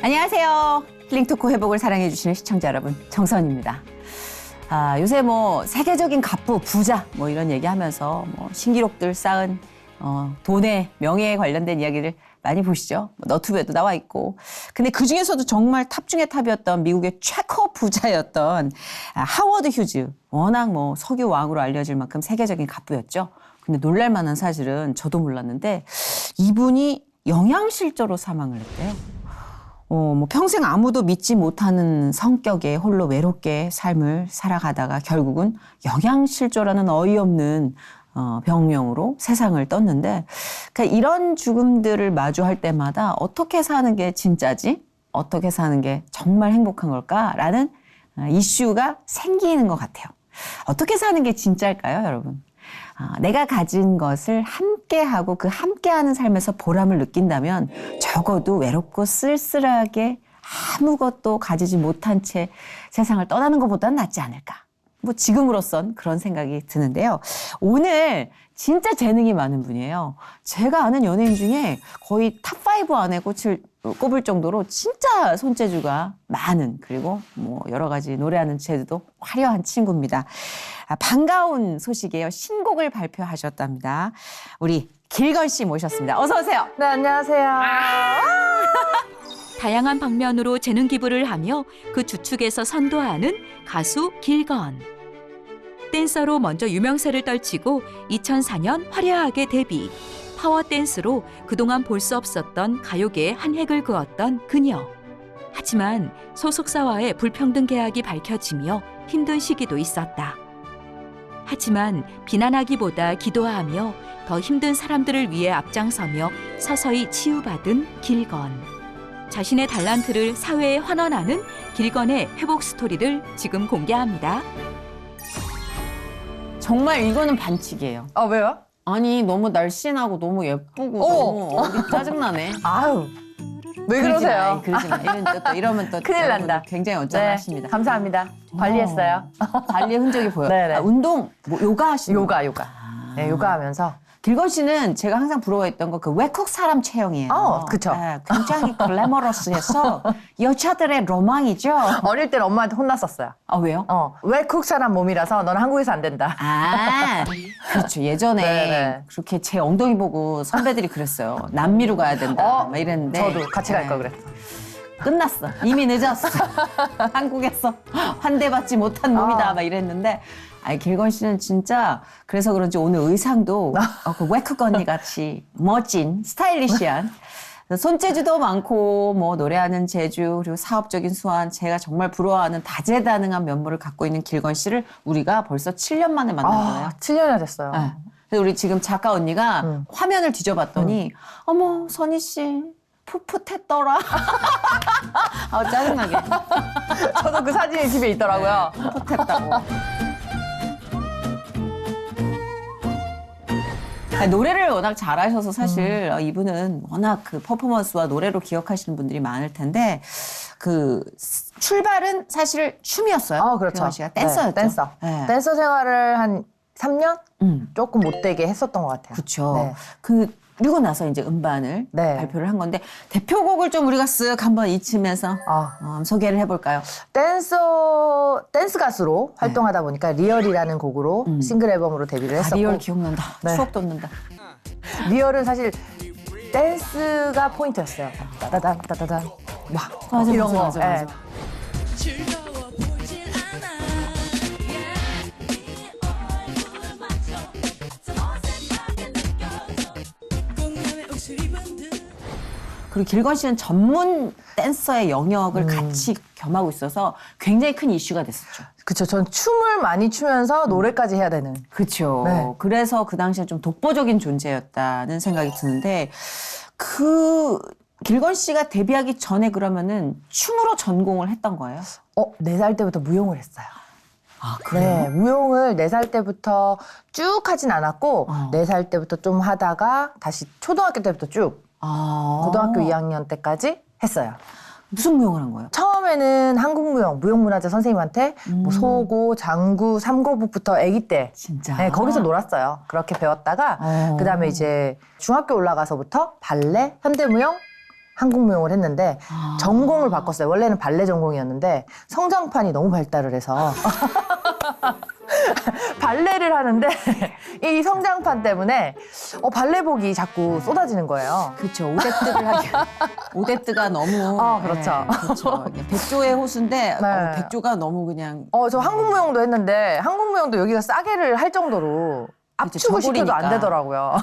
안녕하세요. 힐링토크 회복을 사랑해주시는 시청자 여러분, 정선입니다. 요새 세계적인 갑부, 부자 이런 얘기하면서 신기록들 쌓은 돈의 명예에 관련된 이야기를 많이 보시죠. 너튜브에도 나와 있고. 근데 그중에서도 정말 탑 중의 탑이었던 미국의 최고 부자였던 하워드 휴즈. 워낙 석유 왕으로 알려질 만큼 세계적인 갑부였죠. 근데 놀랄만한 사실은 저도 몰랐는데 이분이 영양실조로 사망을 했대요. 평생 아무도 믿지 못하는 성격에 홀로 외롭게 삶을 살아가다가 결국은 영양실조라는 어이없는 병명으로 세상을 떴는데, 그러니까 이런 죽음들을 마주할 때마다 어떻게 사는 게 진짜지? 어떻게 사는 게 정말 행복한 걸까라는 이슈가 생기는 것 같아요. 어떻게 사는 게 진짜일까요, 여러분? 내가 가진 것을 함께하고 그 함께하는 삶에서 보람을 느낀다면 적어도 외롭고 쓸쓸하게 아무것도 가지지 못한 채 세상을 떠나는 것보다는 낫지 않을까. 지금으로선 그런 생각이 드는데요. 오늘 진짜 재능이 많은 분이에요. 제가 아는 연예인 중에 거의 탑5 안에 꼽을 정도로 진짜 손재주가 많은, 그리고 여러 가지 노래하는 재주도 화려한 친구입니다. 반가운 소식이에요. 신곡을 발표하셨답니다. 우리 길건 씨 모셨습니다. 어서 오세요. 네, 안녕하세요. 다양한 방면으로 재능 기부를 하며 그 주축에서 선도하는 가수 길건. 댄서로 먼저 유명세를 떨치고 2004년 화려하게 데뷔. 파워 댄스로 그동안 볼 수 없었던 가요계에 한 획을 그었던 그녀. 하지만 소속사와의 불평등 계약이 밝혀지며 힘든 시기도 있었다. 하지만 비난하기보다 기도하며 더 힘든 사람들을 위해 앞장서며 서서히 치유받은 길건. 자신의 달란트를 사회에 환원하는 길건의 회복 스토리를 지금 공개합니다. 정말 이거는 반칙이에요. 왜요? 아니, 너무 날씬하고 너무 예쁘고 너무 짜증나네. 아유, 왜 그러세요? 그러지 마. 이러면 또 큰일 난다. 굉장히 언짢아하십니다. 네, 감사합니다. 관리했어요. 관리의 흔적이 보여요. 네네. 운동, 요가 하시는 요가. 네, 요가 하면서. 길건 씨는 제가 항상 부러워했던 거 그 외국 사람 체형이에요. 그쵸. 네, 굉장히 글래머러스해서 여자들의 로망이죠. 어릴 땐 엄마한테 혼났었어요. 왜요? 외국 사람 몸이라서 넌 한국에서 안 된다. 그렇죠. 예전에 네네. 그렇게 제 엉덩이 보고 선배들이 그랬어요. 남미로 가야 된다. 막 이랬는데. 저도 같이 갈 걸 그랬어. 끝났어. 이미 늦었어. 한국에서 환대받지 못한 놈이다. 막 이랬는데. 길건 씨는 진짜 그래서 그런지 오늘 의상도 그 외국 언니 같이 멋진, 스타일리시한, 손재주도 많고 노래하는 재주, 그리고 사업적인 수완, 제가 정말 부러워하는 다재다능한 면모를 갖고 있는 길건 씨를 우리가 벌써 7년 만에 만난 거예요. 7년이나 됐어요. 네. 그래서 우리 지금 작가 언니가 화면을 뒤져봤더니 어머, 선희 씨 풋풋했더라. 짜증나게. 저도 그 사진이 집에 있더라고요. 풋풋했다고. 노래를 워낙 잘하셔서 사실 이분은 워낙 그 퍼포먼스와 노래로 기억하시는 분들이 많을 텐데, 그 출발은 사실 춤이었어요. 그렇죠. 길건 씨가 댄서였죠. 네, 댄서. 네. 댄서 생활을 한 3년? 조금 못되게 했었던 것 같아요. 그렇죠. 네. 그리고 나서 이제 음반을 네. 발표를 한 건데, 대표곡을 좀 우리가 쓱 한번 이치면서 소개를 해볼까요? 댄스 가수로 활동하다 보니까 리얼이라는 곡으로 싱글 앨범으로 데뷔를 했었고. 리얼 기억난다. 네. 추억 돋는다. 리얼은 사실 댄스가 포인트였어요. 따다단 따다단 맞아, 이런 거. 맞아. 예. 그리고 길건 씨는 전문 댄서의 영역을 같이 겸하고 있어서 굉장히 큰 이슈가 됐었죠. 그쵸. 전 춤을 많이 추면서 노래까지 해야 되는. 그렇죠. 네. 그래서 그 당시에 좀 독보적인 존재였다는 생각이 드는데, 길건 씨가 데뷔하기 전에 그러면은 춤으로 전공을 했던 거예요? 4살 때부터 무용을 했어요. 그래요? 네, 무용을 4살 때부터 쭉 하진 않았고 4살 때부터 좀 하다가 다시 초등학교 때부터 쭉 고등학교 2학년 때까지 했어요. 무슨 무용을 한 거예요? 처음에는 한국무용, 무용문화재 선생님한테 뭐 소고, 장구, 삼고북부터 아기 때 진짜? 네, 거기서 놀았어요. 그렇게 배웠다가 그다음에 이제 중학교 올라가서부터 발레, 현대무용, 한국무용을 했는데 전공을 바꿨어요. 원래는 발레 전공이었는데 성장판이 너무 발달을 해서 발레를 하는데 이 성장판 때문에 발레복이 자꾸 쏟아지는 거예요. 그렇죠. 오데뜨를 하기. 오데뜨가 너무. 그렇죠. 그렇죠. 백조의 호수인데 네. 백조가 너무 그냥. 저 한국무용도 했는데 한국무용도 여기가 싸게를 할 정도로 압축을 시켜도 안 저고리니까. 되더라고요.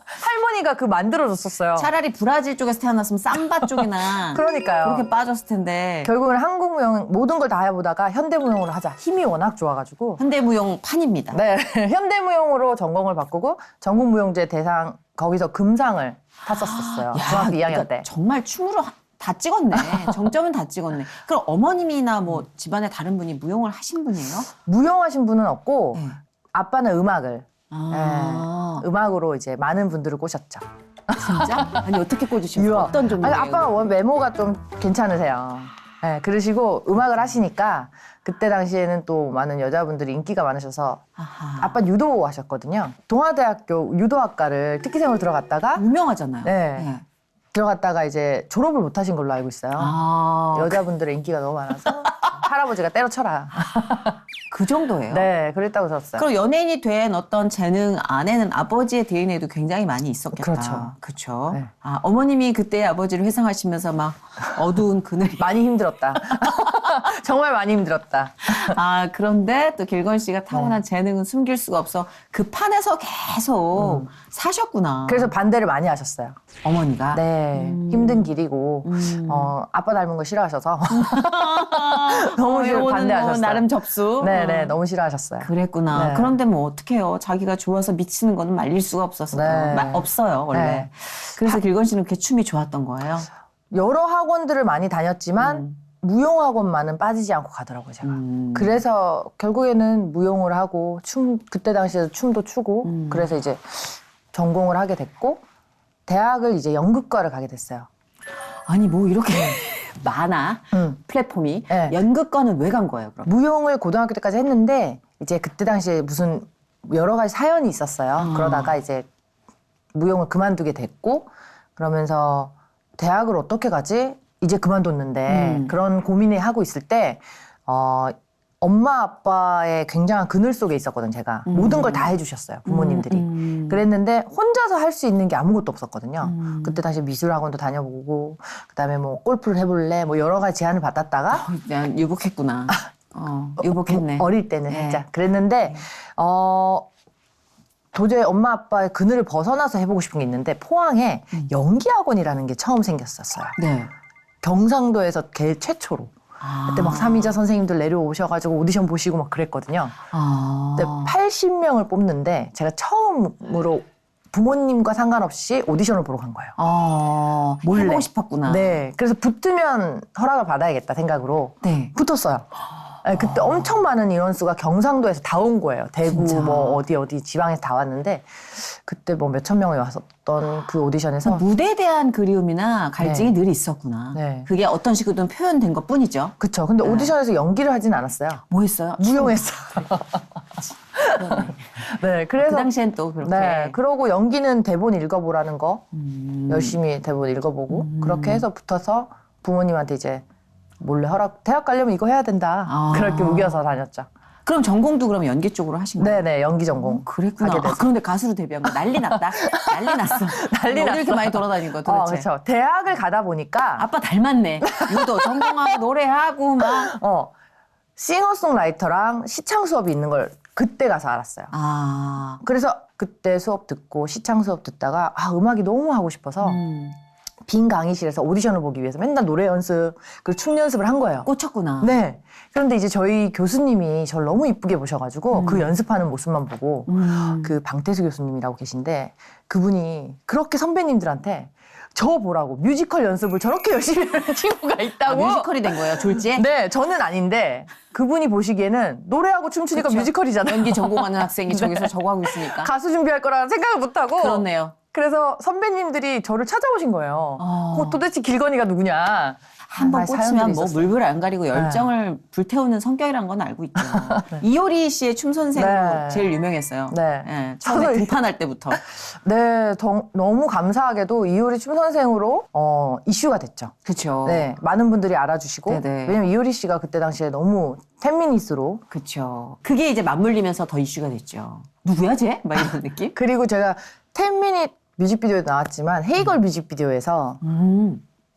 할머니가 그 만들어줬었어요. 차라리 브라질 쪽에서 태어났으면 삼바 쪽이나 그러니까요. 그렇게 빠졌을 텐데. 결국은 한국무용 모든 걸 다 해보다가 현대무용으로 하자. 힘이 워낙 좋아가지고. 현대무용 판입니다. 네, 현대무용으로 전공을 바꾸고 전국무용제 대상 거기서 금상을 탔었어요. 중학교 2학년 그러니까 때. 정말 춤으로 다 찍었네. 정점은 다 찍었네. 그럼 어머님이나 뭐 집안에 다른 분이 무용을 하신 분이에요? 무용하신 분은 없고 네. 아빠는 음악을 아, 음악으로 이제 많은 분들을 꼬셨죠. 진짜? 아니 어떻게 꽂으셨어요? 유아. 어떤 종류예요? 아니, 아빠가 원 외모가 좀 괜찮으세요. 네, 그러시고 음악을 하시니까 그때 당시에는 또 많은 여자분들이 인기가 많으셔서 아하. 아빠 유도 하셨거든요. 동아대학교 유도학과를 특기생으로 들어갔다가 유명하잖아요. 네. 들어갔다가 이제 졸업을 못 하신 걸로 알고 있어요. 아, 여자분들의 인기가 너무 많아서 할아버지가 때려쳐라. 그 정도예요? 네, 그랬다고 들었어요. 그럼 연예인이 된 어떤 재능 안에는 아버지의 DNA도 굉장히 많이 있었겠다. 그렇죠. 그렇죠. 네. 아, 어머님이 그때 아버지를 회상하시면서 막 어두운 그늘이. 많이 힘들었다. 정말 많이 힘들었다. 아, 그런데 또 길건 씨가 타고난 재능은 숨길 수가 없어 그 판에서 계속 사셨구나. 그래서 반대를 많이 하셨어요. 어머니가. 네, 힘든 길이고 아빠 닮은 거 싫어하셔서 너무 이거는 반대하셨어요. 뭐 나름 접수. 네네, 너무 싫어하셨어요. 그랬구나. 네. 그런데 뭐 어떡해요. 자기가 좋아서 미치는 거는 말릴 수가 없었어요. 네. 없어요, 원래. 네. 그래서 길건 씨는 그렇게 춤이 좋았던 거예요. 여러 학원들을 많이 다녔지만 무용학원만은 빠지지 않고 가더라고요, 제가. 그래서 결국에는 무용을 하고 그때 당시에 춤도 추고 그래서 이제 전공을 하게 됐고 대학을 이제 연극과를 가게 됐어요. 아니 뭐 이렇게 많아 플랫폼이. 네. 연극과는 왜 간 거예요, 그럼? 무용을 고등학교 때까지 했는데 이제 그때 당시에 무슨 여러 가지 사연이 있었어요. 그러다가 이제 무용을 그만두게 됐고 그러면서 대학을 어떻게 가지? 이제 그만뒀는데 그런 고민을 하고 있을 때 엄마 아빠의 굉장한 그늘 속에 있었거든 제가. 모든 걸 다 해주셨어요 부모님들이. 그랬는데 혼자서 할 수 있는 게 아무것도 없었거든요. 그때 당시 미술학원도 다녀보고 그다음에 뭐 골프를 해볼래 뭐 여러 가지 제안을 받았다가 난 유복했구나. 유복했네. 어릴 때는 네. 진짜 그랬는데 도저히 엄마 아빠의 그늘을 벗어나서 해보고 싶은 게 있는데 포항에 연기학원이라는 게 처음 생겼었어요. 네. 경상도에서 개 최초로. 그때 막 삼이자 선생님들 내려오셔가지고 오디션 보시고 막 그랬거든요. 근데 80명을 뽑는데 제가 처음으로 부모님과 상관없이 오디션을 보러 간 거예요. 몰래. 해보고 싶었구나. 네. 그래서 붙으면 허락을 받아야겠다 생각으로 네. 붙었어요. 네, 그때 엄청 많은 인원수가 경상도에서 다 온 거예요. 대구 진짜? 뭐 어디 지방에서 다 왔는데 그때 뭐 몇천 명이 왔었던 그 오디션에서 무대에 대한 그리움이나 갈증이 늘 있었구나. 네. 그게 어떤 식으로든 표현된 것 뿐이죠. 그쵸. 근데 오디션에서 연기를 하진 않았어요. 뭐 했어요? 무용했어요. 네, 그 그래서 당시엔 또 그렇게. 네, 그러고 연기는 대본 읽어보라는 거 열심히 대본 읽어보고 그렇게 해서 붙어서 부모님한테 이제 몰래 대학 가려면 이거 해야 된다. 그렇게 우겨서 다녔죠. 그럼 전공도 그럼 연기 쪽으로 하신 거예요? 네네, 연기 전공. 그랬구나. 하게 돼서. 그런데 가수로 데뷔한 거 난리 났다. 난리 났어. 난리 어디 났어. 이렇게 많이 돌아다닌 거야 도대체? 그렇죠. 대학을 가다 보니까 아빠 닮았네. 유도 전공하고 노래하고 막. 싱어송라이터랑 시창 수업이 있는 걸 그때 가서 알았어요. 그래서 그때 수업 듣고 시창 수업 듣다가 음악이 너무 하고 싶어서 빈 강의실에서 오디션을 보기 위해서 맨날 노래 연습 그리고 춤 연습을 한 거예요. 꽂혔구나. 네. 그런데 이제 저희 교수님이 저를 너무 이쁘게 보셔가지고 그 연습하는 모습만 보고 그 방태수 교수님이라고 계신데 그분이 그렇게 선배님들한테 저 보라고 뮤지컬 연습을 저렇게 열심히 하는 친구가 있다고. 뮤지컬이 된 거예요, 졸지에? 네, 저는 아닌데 그분이 보시기에는 노래하고 춤추니까 그쵸. 뮤지컬이잖아요. 연기 전공하는 학생이 저기서 저거 하고 있으니까. 가수 준비할 거라는 생각을 못하고. 그렇네요. 그래서 선배님들이 저를 찾아오신 거예요. 도대체 길건이가 누구냐. 한 번 꽂히면 사연들이 뭐 있었어요. 물불 안 가리고 열정을 불태우는 성격이란 건 알고 있죠. 이효리 씨의 춤 선생으로 네. 제일 유명했어요. 네. 예, 처음에 저도 등판할 때부터. 네, 너무 감사하게도 이효리 춤 선생으로 이슈가 됐죠. 그렇죠. 네, 많은 분들이 알아주시고 네네. 왜냐면 이효리 씨가 그때 당시에 너무 페미니스트로 그렇죠. 그게 이제 맞물리면서 더 이슈가 됐죠. 누구야 쟤? 막 이런 느낌? 그리고 제가 10미닛 뮤직비디오에 나왔지만 헤이걸 뮤직비디오에서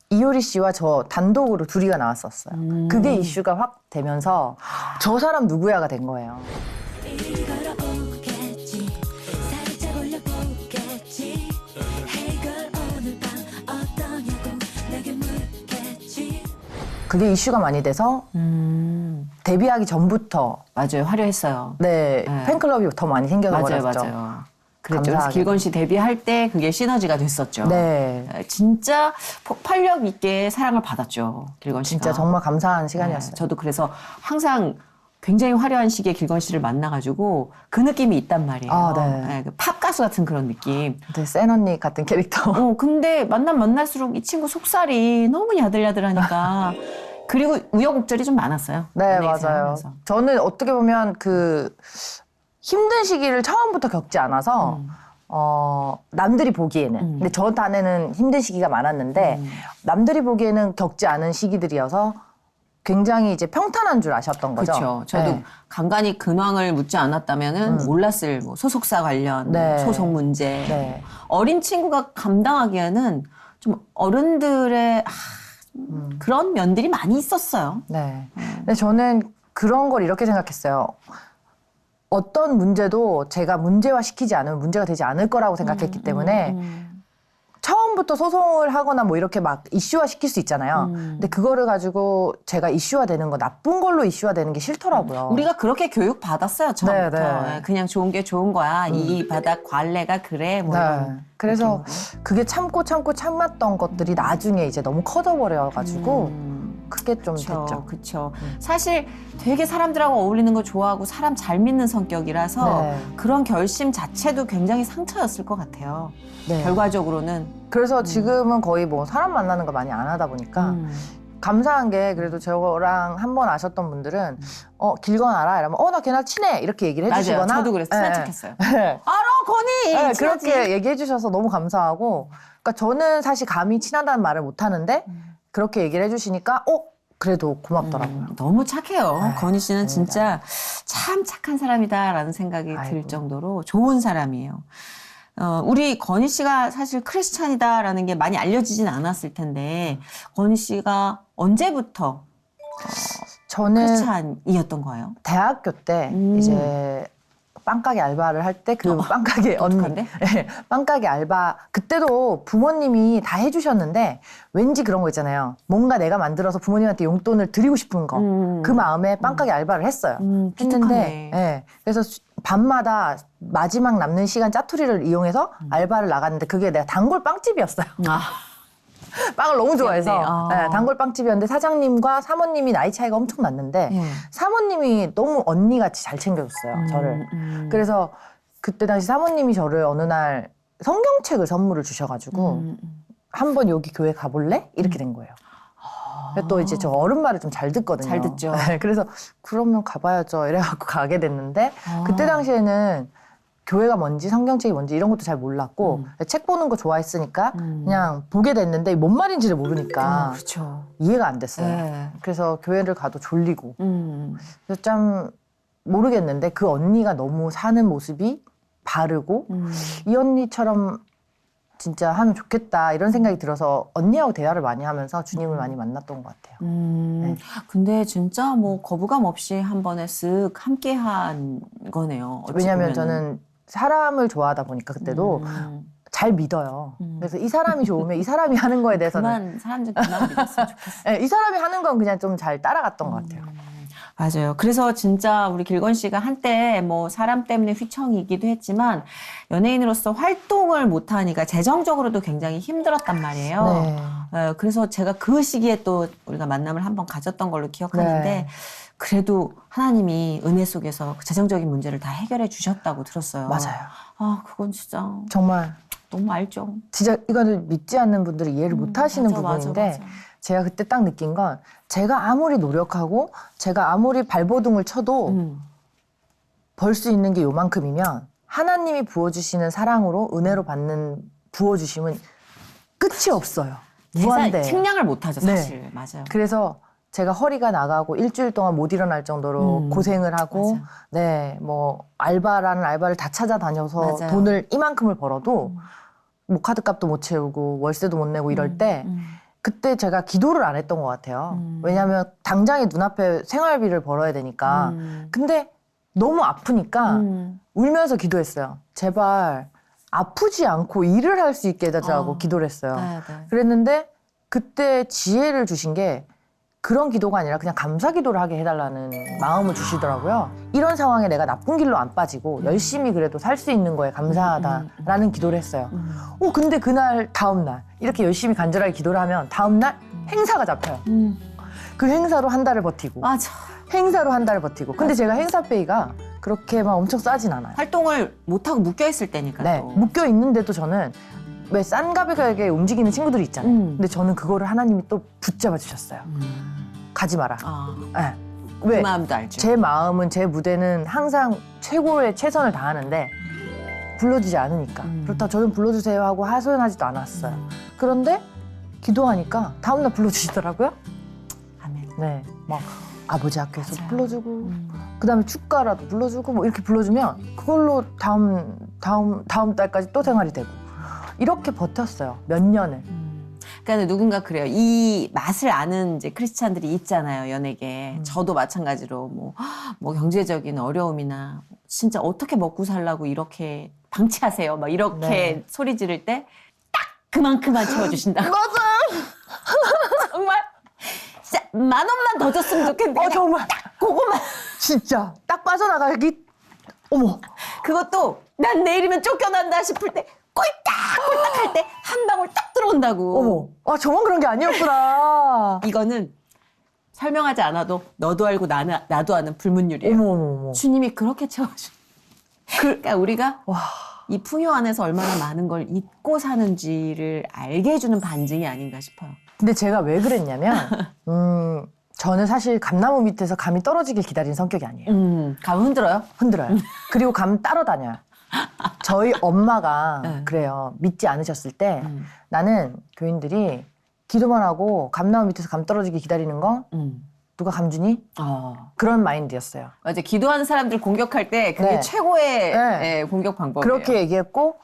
이효리 씨와 저 단독으로 둘이가 나왔었어요. 그게 이슈가 확 되면서 저 사람 누구야가 된 거예요. 이걸 오겠지 살짝 올려보겠지 Hey girl 오늘 밤 어떠냐고 내게 묻겠지 그게 이슈가 많이 돼서 데뷔하기 전부터 맞아요. 화려했어요. 네, 네. 팬클럽이 더 많이 생겨서 맞아요. 버렸죠. 맞아요. 그랬죠. 그래서 감사하게도. 길건 씨 데뷔할 때 그게 시너지가 됐었죠. 네, 진짜 폭발력 있게 사랑을 받았죠. 길건 씨가. 진짜 정말 감사한 네, 시간이었어요. 저도 그래서 항상 굉장히 화려한 시기에 길건 씨를 만나가지고 그 느낌이 있단 말이에요. 아, 네. 그 팝 가수 같은 그런 느낌. 네, 센 언니 같은 캐릭터. 근데 만날수록 이 친구 속살이 너무 야들야들하니까. 그리고 우여곡절이 좀 많았어요. 네, 연예계 맞아요. 생활하면서. 저는 어떻게 보면 그 힘든 시기를 처음부터 겪지 않아서 남들이 보기에는 근데 저 딴에는 힘든 시기가 많았는데 남들이 보기에는 겪지 않은 시기들이어서 굉장히 이제 평탄한 줄 아셨던 거죠. 그렇죠. 저도 네. 간간히 근황을 묻지 않았다면은 몰랐을 뭐 소속사 관련 네. 소속 문제. 네. 어린 친구가 감당하기에는 좀 어른들의 그런 면들이 많이 있었어요. 네. 근데 저는 그런 걸 이렇게 생각했어요. 어떤 문제도 제가 문제화 시키지 않으면 문제가 되지 않을 거라고 생각했기 때문에 처음부터 소송을 하거나 뭐 이렇게 막 이슈화 시킬 수 있잖아요. 근데 그거를 가지고 제가 이슈화 되는 거, 나쁜 걸로 이슈화 되는 게 싫더라고요. 우리가 그렇게 교육 받았어요 처음부터. 네, 네. 그냥 좋은 게 좋은 거야. 이 바닥 관례가 그래. 뭐 네. 이런 그래서 느낌으로. 그게 참았던 것들이 나중에 이제 너무 커져버려가지고 그게 좀 됐죠. 그렇죠. 사실 되게 사람들하고 어울리는 거 좋아하고 사람 잘 믿는 성격이라서 네. 그런 결심 자체도 굉장히 상처였을 것 같아요. 네. 결과적으로는. 그래서 지금은 거의 뭐 사람 만나는 거 많이 안 하다 보니까 감사한 게 그래도 저랑 한 번 아셨던 분들은 길건 알아? 이러면 나 걔랑 친해 이렇게 얘기를 맞아요. 해주시거나 저도 그래서 친한 네. 척했어요. 네. 알아 건이. 네, 친하지. 그렇게 얘기해 주셔서 너무 감사하고 그러니까 저는 사실 감히 친하다는 말을 못 하는데 그렇게 얘기를 해주시니까 그래도 고맙더라고요. 너무 착해요. 아유, 건희 씨는 아닙니다. 진짜 참 착한 사람이다라는 생각이 들 아이고. 정도로 좋은 사람이에요. 우리 건희 씨가 사실 크리스찬이다라는 게 많이 알려지진 않았을 텐데 건희 씨가 언제부터 저는 크리스찬이었던 거예요? 대학교 때 이제 빵가게 알바를 할 때 그 빵가게 어떡한데? 네, 빵가게 알바 그때도 부모님이 다 해주셨는데 왠지 그런 거 있잖아요. 뭔가 내가 만들어서 부모님한테 용돈을 드리고 싶은 거 그 마음에 빵가게 알바를 했어요. 기특하네. 네, 그래서 밤마다 마지막 남는 시간 짜투리를 이용해서 알바를 나갔는데 그게 내가 단골 빵집이었어요. 아, 빵을 너무 좋아해서 귀엽네. 네, 단골 빵집이었는데 사장님과 사모님이 나이 차이가 엄청 났는데 예. 사모님이 너무 언니같이 잘 챙겨줬어요 저를. 그래서 그때 당시 사모님이 저를 어느 날 성경책을 선물을 주셔가지고 한번 여기 교회 가볼래? 이렇게 된 거예요. 또 이제 저 어른 말을 좀 잘 듣거든요. 잘 듣죠. 네, 그래서 그러면 가봐야죠. 이래갖고 가게 됐는데 그때 당시에는 교회가 뭔지 성경책이 뭔지 이런 것도 잘 몰랐고 책 보는 거 좋아했으니까 그냥 보게 됐는데 뭔 말인지를 모르니까 그렇죠. 이해가 안 됐어요. 네. 그래서 교회를 가도 졸리고 그래서 참 모르겠는데 그 언니가 너무 사는 모습이 바르고 이 언니처럼 진짜 하면 좋겠다 이런 생각이 들어서 언니하고 대화를 많이 하면서 주님을 많이 만났던 것 같아요. 네. 근데 진짜 뭐 거부감 없이 한 번에 쓱 함께 한 거네요. 어찌 왜냐하면 보면은. 저는 사람을 좋아하다 보니까 그때도 잘 믿어요. 그래서 이 사람이 좋으면 이 사람이 하는 거에 대해서는 그만 사람 좀 그만 믿었으면 좋겠어. 네, 이 사람이 하는 건 그냥 좀 잘 따라갔던 것 같아요. 맞아요. 그래서 진짜 우리 길건 씨가 한때 뭐 사람 때문에 휘청이기도 했지만 연예인으로서 활동을 못하니까 재정적으로도 굉장히 힘들었단 말이에요. 네. 그래서 제가 그 시기에 또 우리가 만남을 한번 가졌던 걸로 기억하는데 네. 그래도 하나님이 은혜 속에서 그 재정적인 문제를 다 해결해 주셨다고 들었어요. 맞아요. 아, 그건 진짜 정말 너무 알죠. 진짜 이거는 믿지 않는 분들이 이해를 못 하시는 맞아, 부분인데 맞아, 맞아. 제가 그때 딱 느낀 건 제가 아무리 노력하고 제가 아무리 발버둥을 쳐도 벌 수 있는 게 요만큼이면 하나님이 부어주시는 사랑으로 은혜로 받는 부어주심은 끝이 없어요. 무한대. 측량을 못하죠, 네. 사실. 맞아요. 그래서 제가 허리가 나가고 일주일 동안 못 일어날 정도로 고생을 하고 맞아요. 네, 뭐 알바라는 알바를 다 찾아다녀서 맞아요. 돈을 이만큼을 벌어도 뭐 카드값도 못 채우고 월세도 못 내고 이럴 때 그때 제가 기도를 안 했던 것 같아요. 왜냐하면 당장에 눈앞에 생활비를 벌어야 되니까. 근데 너무 아프니까 울면서 기도했어요. 제발 아프지 않고 일을 할 수 있게 해달라고 기도를 했어요. 네, 네. 그랬는데 그때 지혜를 주신 게 그런 기도가 아니라 그냥 감사 기도를 하게 해달라는 마음을 주시더라고요. 이런 상황에 내가 나쁜 길로 안 빠지고 열심히 그래도 살 수 있는 거에 감사하다라는 기도를 했어요. 근데 그날 다음날 이렇게 열심히 간절하게 기도를 하면 다음날 행사가 잡혀요. 그 행사로 한 달을 버티고 맞아. 행사로 한 달을 버티고 근데 제가 행사페이가 그렇게 막 엄청 싸진 않아요. 활동을 못하고 묶여있을 때니까. 네, 또. 묶여 있는데도 저는 왜 싼 가격에 움직이는 친구들이 있잖아요. 근데 저는 그거를 하나님이 또 붙잡아 주셨어요. 가지 마라. 네. 그 왜? 마음도 알죠. 제 마음은 제 무대는 항상 최고의 최선을 다하는데 불러주지 않으니까. 그렇다고 저는 불러주세요 하고 하소연하지도 않았어요. 그런데 기도하니까 다음날 불러주시더라고요. 아멘. 네, 막 아버지 학교에서 맞아요. 불러주고 그다음에 축가라도 불러주고 뭐 이렇게 불러주면 그걸로 다음 달까지 또 생활이 되고 이렇게 버텼어요. 몇 년을. 그러니까 누군가 그래요. 이 맛을 아는 이제 크리스찬들이 있잖아요, 연예계. 저도 마찬가지로 뭐 경제적인 어려움이나 진짜 어떻게 먹고 살라고 이렇게 방치하세요. 막 이렇게 네. 소리 지를 때 딱 그만큼만 채워주신다고. 맞아요. 정말 진짜 10,000원만 더 줬으면 좋겠는데. 그냥 정말 그거만. 진짜 딱 빠져나가기. 어머. 그것도 난 내일이면 쫓겨난다 싶을 때 꼴딱 할 때 한 방울 딱 들어온다고. 어머. 아 저만 그런 게 아니었구나. 이거는 설명하지 않아도 너도 알고 나도 아는 불문율이에요. 어머. 주님이 그렇게 채워주. 그러니까 우리가 와. 이 풍요 안에서 얼마나 많은 걸 잊고 사는지를 알게 해주는 반증이 아닌가 싶어요. 근데 제가 왜 그랬냐면 저는 사실 감나무 밑에서 감이 떨어지길 기다리는 성격이 아니에요. 감 흔들어요? 흔들어요. 그리고 감 따러 다녀요. 저희 엄마가 네. 그래요. 믿지 않으셨을 때 나는 교인들이 기도만 하고 감나무 밑에서 감 떨어지기 기다리는 거 누가 감 주니? 그런 마인드였어요. 맞아. 기도하는 사람들 공격할 때 그게 네. 최고의 네. 예, 공격 방법이에요. 그렇게 얘기했고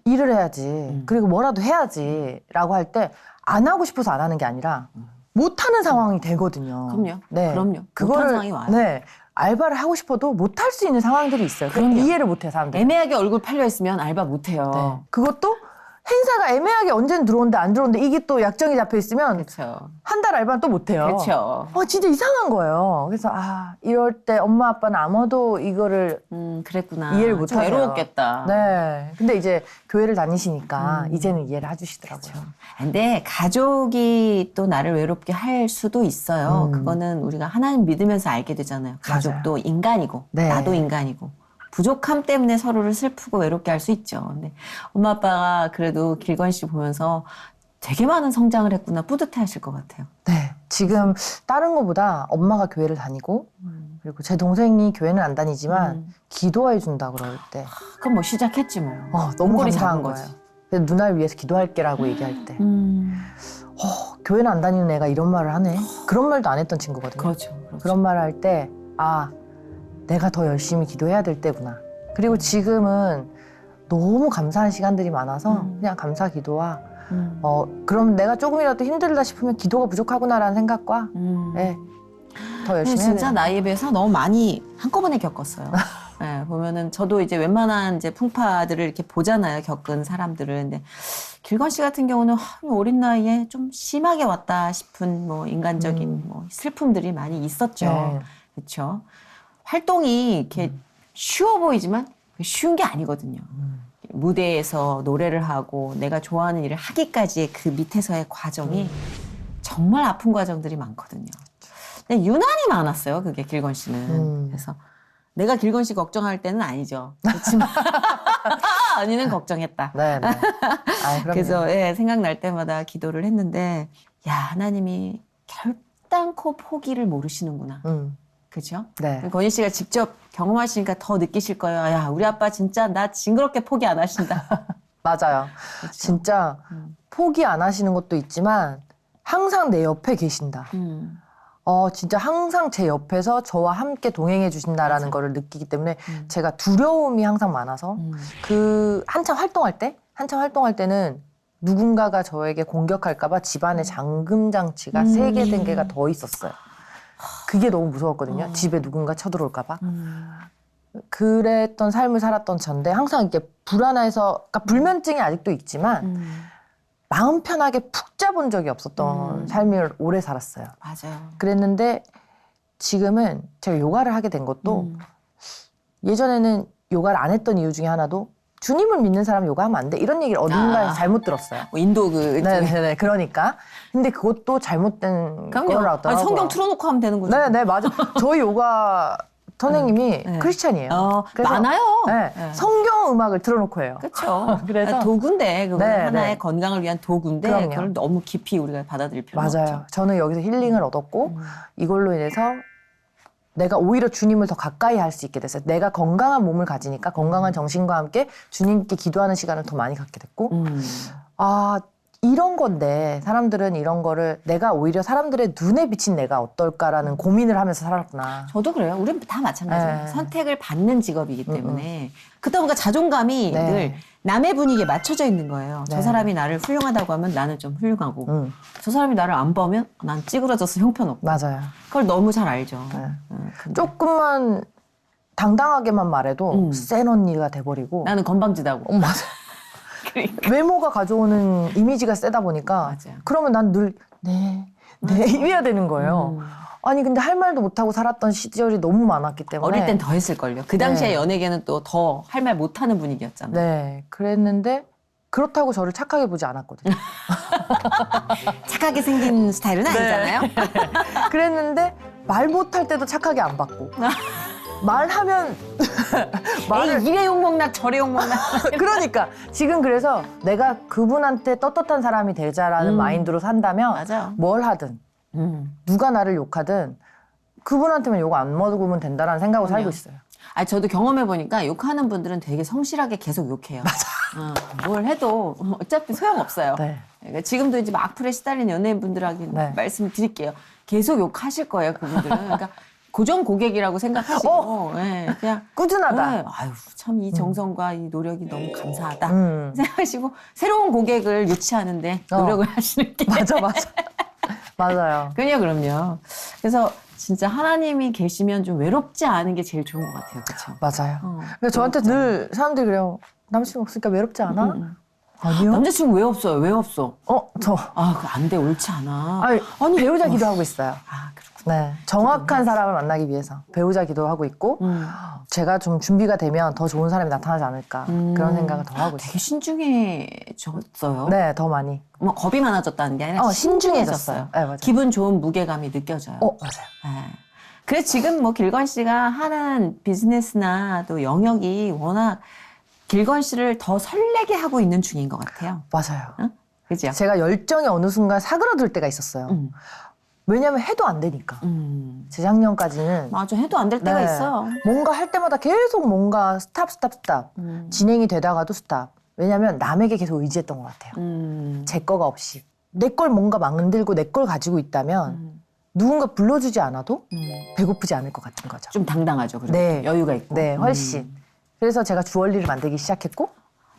일을 해야지. 그리고 뭐라도 해야지 라고 할 때 안 하고 싶어서 안 하는 게 아니라 못하는 상황이 되거든요. 그럼요. 네. 그럼요. 그거를 못하는 상황이 와요. 네. 알바를 하고 싶어도 못할 수 있는 상황들이 있어요. 그럼요. 이해를 못해 사람들. 애매하게 얼굴 팔려 있으면 알바 못해요. 네. 그것도 행사가 애매하게 언제는 들어오는데 안 들어오는데 이게 또 약정이 잡혀 있으면 그렇죠. 한 달 알바는 또 못해요. 그렇죠. 진짜 이상한 거예요. 그래서 이럴 때 엄마 아빠는 아무도 이거를 그랬구나. 이해를 좀 못하세요. 외로웠겠다. 네. 근데 이제 교회를 다니시니까 이제는 이해를 해주시더라고요. 근데 가족이 또 나를 외롭게 할 수도 있어요. 그거는 우리가 하나님 믿으면서 알게 되잖아요. 가족도 인간이고 네. 나도 인간이고 부족함 때문에 서로를 슬프고 외롭게 할 수 있죠. 근데 엄마 아빠가 그래도 길건 씨 보면서 되게 많은 성장을 했구나 뿌듯해 하실 것 같아요. 네. 지금 다른 거보다 엄마가 교회를 다니고 그리고 제 동생이 교회는 안 다니지만 기도해 준다 그럴 때 그럼 뭐 시작했지 뭐. 너무 꼴이 감사한 작은 거예요. 거지. 그래서 누나를 위해서 기도할게라고 얘기할 때 교회는 안 다니는 애가 이런 말을 하네. 그런 말도 안 했던 친구거든요. 그렇죠. 그런 말을 할 때 내가 더 열심히 기도해야 될 때구나. 그리고 지금은 너무 감사한 시간들이 많아서 그냥 감사 기도와 그럼 내가 조금이라도 힘들다 싶으면 기도가 부족하구나라는 생각과 네, 더 열심히 해야 진짜 돼요. 나이에 비해서 너무 많이 한꺼번에 겪었어요. 네, 보면은 저도 이제 웬만한 이제 풍파들을 이렇게 보잖아요. 겪은 사람들을. 근데 길건 씨 같은 경우는 어린 나이에 좀 심하게 왔다 싶은 뭐 인간적인 뭐 슬픔들이 많이 있었죠. 네. 그렇죠. 활동이 이렇게 쉬워 보이지만 쉬운 게 아니거든요. 무대에서 노래를 하고 내가 좋아하는 일을 하기까지의 그 밑에서의 과정이 정말 아픈 과정들이 많거든요. 근데 유난히 많았어요. 그게 길건 씨는. 그래서 내가 길건 씨 걱정할 때는 아니죠. 그렇지만 언니는 걱정했다. 네. 그럼요. 그래서 생각날 때마다 기도를 했는데 야, 하나님이 결단코 포기를 모르시는구나. 그죠? 네. 권희 씨가 직접 경험하시니까 더 느끼실 거예요. 야, 우리 아빠 진짜 나 징그럽게 포기 안 하신다. 맞아요. 그쵸? 진짜 포기 안 하시는 것도 있지만 항상 내 옆에 계신다. 진짜 항상 제 옆에서 저와 함께 동행해 주신다라는 맞아. 거를 느끼기 때문에 제가 두려움이 항상 많아서 한참 활동할 때는 누군가가 저에게 공격할까봐 집안에 잠금 장치가 3개, 4개가 더 있었어요. 그게 너무 무서웠거든요. 집에 누군가 쳐들어올까봐. 그랬던 삶을 살았던 전데 항상 이렇게 불안해서, 그러니까 불면증이 아직도 있지만 마음 편하게 푹 자본 적이 없었던 삶을 오래 살았어요. 맞아요. 그랬는데 지금은 제가 요가를 하게 된 것도 예전에는 요가를 안 했던 이유 중에 하나도 주님을 믿는 사람은 요가하면 안 돼. 이런 얘기를 어딘가에서 잘못 들었어요. 뭐 인도 네네네. 그러니까. 근데 그것도 잘못된 거라더라고요. 아니, 성경 틀어놓고 하면 되는 거죠. 네네, 맞아. 저희 요가 선생님이 네. 크리스찬이에요. 그래서 많아요. 네, 네. 성경 음악을 틀어놓고 해요. 그렇죠. 그래서 도구인데 그건 네, 하나의 네. 건강을 위한 도구인데 그럼요. 그걸 너무 깊이 우리가 받아들일 필요는 맞아요. 없죠. 저는 여기서 힐링을 얻었고 이걸로 인해서 내가 오히려 주님을 더 가까이 할 수 있게 됐어요. 내가 건강한 몸을 가지니까 건강한 정신과 함께 주님께 기도하는 시간을 더 많이 갖게 됐고 이런 건데 사람들은 이런 거를 내가 오히려 사람들의 눈에 비친 내가 어떨까라는 고민을 하면서 살았구나. 저도 그래요. 우린 다 마찬가지예요. 네. 선택을 받는 직업이기 때문에 그러다 보니까 자존감이 네. 늘 남의 분위기에 맞춰져 있는 거예요. 네. 저 사람이 나를 훌륭하다고 하면 나는 좀 훌륭하고 저 사람이 나를 안 보면 난 찌그러져서 형편없고 맞아요. 그걸 너무 잘 알죠. 네. 근데 조금만 당당하게만 말해도 센 언니가 돼버리고 나는 건방지다고. 맞아. 외모가 가져오는 이미지가 세다 보니까 맞아요. 그러면 난 늘 네 이래야 되는 거예요. 아니 근데 할 말도 못하고 살았던 시절이 너무 많았기 때문에 어릴 땐 더 했을걸요. 그 당시에 네. 연예계는 또 더 할 말 못하는 분위기였잖아요. 네 그랬는데 그렇다고 저를 착하게 보지 않았거든요. 착하게 생긴 스타일은 아니잖아요. 그랬는데 말 못할 때도 착하게 안 받고 말하면 말을 에이, 이래 욕먹나 저래 욕먹나. 그러니까 지금 그래서 내가 그분한테 떳떳한 사람이 되자라는 마인드로 산다면 맞아요. 뭘 하든 누가 나를 욕하든 그분한테만 욕 안 먹으면 된다라는 생각으로 살고 있어요. 아니, 저도 경험해보니까 욕하는 분들은 되게 성실하게 계속 욕해요. 맞아요. 뭘 해도 어차피 소용없어요. 네. 그러니까 지금도 이제 막 악플에 시달린 연예인분들에게 네. 말씀드릴게요. 계속 욕하실 거예요, 그분들은. 그러니까 고정 고객이라고 생각하시고 네, 그냥 꾸준하다. 네, 아유, 참 이 정성과 이 노력이 너무 감사하다 생각하시고 새로운 고객을 유치하는데 노력을 하시는 게 맞아. 맞아요. 그럼요. 그래서 진짜 하나님이 계시면 좀 외롭지 않은 게 제일 좋은 것 같아요. 그렇죠? 맞아요. 그래서 저한테 늘 사람들이 그래요. 남자친구 없으니까 외롭지 않아? 아니요. 남자친구 왜 없어요? 왜 없어? 저. 그거 안 돼. 옳지 않아. 아니 배우자 기도하고 있어요. 그렇구나. 네, 정확한 사람을 만나기 위해서 배우자 기도하고 있고 제가 좀 준비가 되면 더 좋은 사람이 나타나지 않을까 그런 생각을 더 하고 되게 있어요. 신중해졌어요. 네, 더 많이. 뭐 겁이 많아졌다는 게 아니라 신중해졌어요. 네, 맞아요. 기분 좋은 무게감이 느껴져요. 맞아요. 네. 그래서 지금 뭐 길건 씨가 하는 비즈니스나 또 영역이 워낙 길건 씨를 더 설레게 하고 있는 중인 것 같아요. 맞아요. 그죠? 제가 열정이 어느 순간 사그라들 때가 있었어요. 왜냐면 해도 안 되니까. 재작년까지는 맞아. 해도 안 될 때가 네, 있어요. 뭔가 할 때마다 계속 뭔가 스탑. 진행이 되다가도 스탑. 왜냐면 남에게 계속 의지했던 것 같아요. 제 거가 없이. 내 걸 뭔가 만들고 내 걸 가지고 있다면 누군가 불러주지 않아도 배고프지 않을 것 같은 거죠. 좀 당당하죠. 그리고 네. 여유가 있고. 네, 훨씬. 그래서 제가 주얼리를 만들기 시작했고